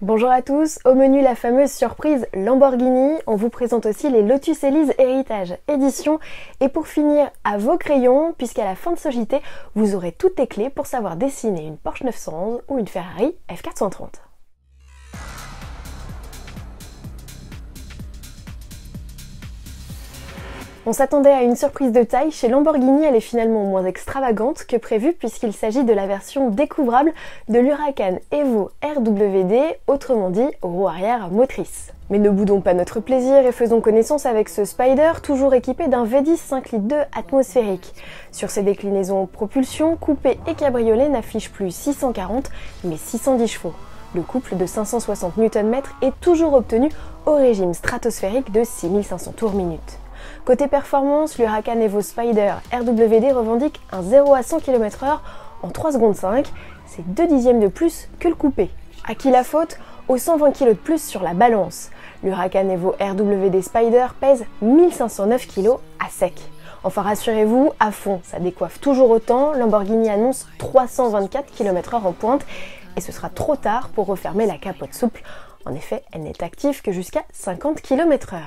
Bonjour à tous, au menu la fameuse surprise Lamborghini, on vous présente aussi les Lotus Elise Héritage Édition et pour finir à vos crayons, puisqu'à la fin de ce JT, vous aurez toutes les clés pour savoir dessiner une Porsche 911 ou une Ferrari F430. On s'attendait à une surprise de taille, chez Lamborghini elle est finalement moins extravagante que prévu puisqu'il s'agit de la version découvrable de l'Huracan Evo RWD, autrement dit roue arrière motrice. Mais ne boudons pas notre plaisir et faisons connaissance avec ce Spider, toujours équipé d'un V10 5 litres 2 atmosphérique. Sur ses déclinaisons propulsion, coupé et cabriolet n'affiche plus 640 mais 610 chevaux. Le couple de 560 Nm est toujours obtenu au régime stratosphérique de 6500 tours minute. Côté performance, l'Huracan Evo Spider RWD revendique un 0 à 100 km/h en 3 secondes 5, c'est 2 dixièmes de plus que le coupé. À qui la faute? Aux 120 kg de plus sur la balance. L'Huracan Evo RWD Spider pèse 1509 kg à sec. Enfin rassurez-vous, à fond, ça décoiffe toujours autant, Lamborghini annonce 324 km/h en pointe et ce sera trop tard pour refermer la capote souple. En effet, elle n'est active que jusqu'à 50 km/h.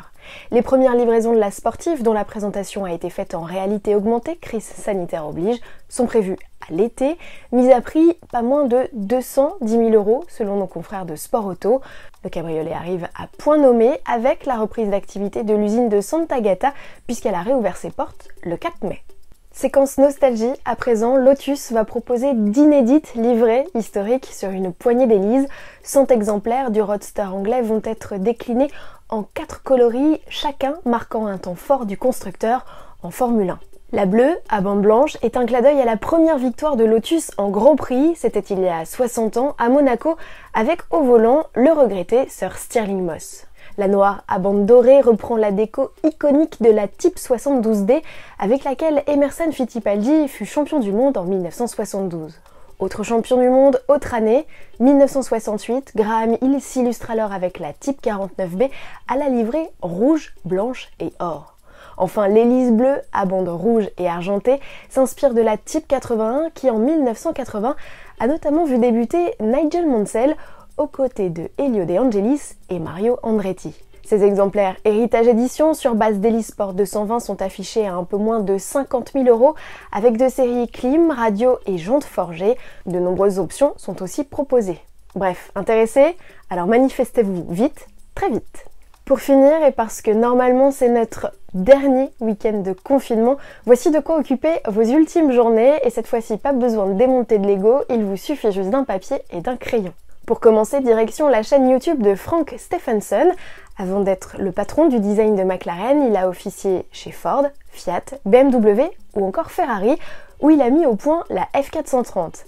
Les premières livraisons de la sportive, dont la présentation a été faite en réalité augmentée, crise sanitaire oblige, sont prévues à l'été, mise à prix pas moins de 210 000 € selon nos confrères de Sport Auto. Le cabriolet arrive à point nommé avec la reprise d'activité de l'usine de Sant'Agata puisqu'elle a réouvert ses portes le 4 mai. Séquence nostalgie, à présent, Lotus va proposer d'inédites livrées historiques sur une poignée d'Élise. 100 exemplaires du roadster anglais vont être déclinés en 4 coloris, chacun marquant un temps fort du constructeur en Formule 1. La bleue, à bande blanche, est un clin d'œil à la première victoire de Lotus en Grand Prix, c'était il y a 60 ans, à Monaco, avec au volant le regretté Sir Stirling Moss. La noire à bande dorée reprend la déco iconique de la Type 72D avec laquelle Emerson Fittipaldi fut champion du monde en 1972. Autre champion du monde, autre année, 1968, Graham Hill s'illustre alors avec la Type 49B à la livrée rouge, blanche et or. Enfin, l'Élise bleue, à bande rouge et argentée, s'inspire de la Type 81 qui en 1980 a notamment vu débuter Nigel Mansell aux côtés de Elio De Angelis et Mario Andretti. Ces exemplaires Héritage Édition sur base d'Hélisport 220 sont affichés à un peu moins de 50 000 € avec deux séries clim, radio et jantes forgées. De nombreuses options sont aussi proposées. Bref, intéressés? Alors manifestez-vous vite, très vite. Pour finir, et parce que normalement c'est notre dernier week-end de confinement, voici de quoi occuper vos ultimes journées et cette fois-ci pas besoin de démonter de Lego, il vous suffit juste d'un papier et d'un crayon. Pour commencer, direction la chaîne YouTube de Frank Stephenson. Avant d'être le patron du design de McLaren, il a officié chez Ford, Fiat, BMW ou encore Ferrari, où il a mis au point la F430.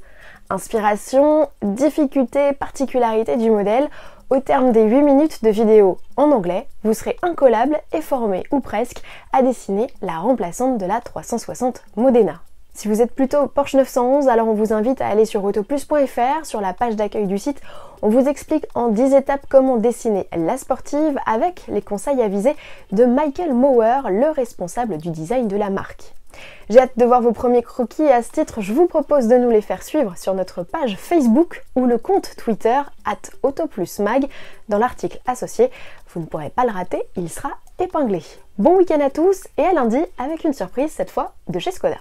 Inspiration, difficulté, particularité du modèle, au terme des 8 minutes de vidéo en anglais, vous serez incollable et formé, ou presque, à dessiner la remplaçante de la 360 Modena. Si vous êtes plutôt Porsche 911, alors on vous invite à aller sur autoplus.fr, sur la page d'accueil du site. On vous explique en 10 étapes comment dessiner la sportive avec les conseils avisés de Michael Mauer, le responsable du design de la marque. J'ai hâte de voir vos premiers croquis et à ce titre, je vous propose de nous les faire suivre sur notre page Facebook ou le compte Twitter @autoplusmag. Dans l'article associé, vous ne pourrez pas le rater, il sera épinglé. Bon week-end à tous et à lundi avec une surprise cette fois de chez Skoda.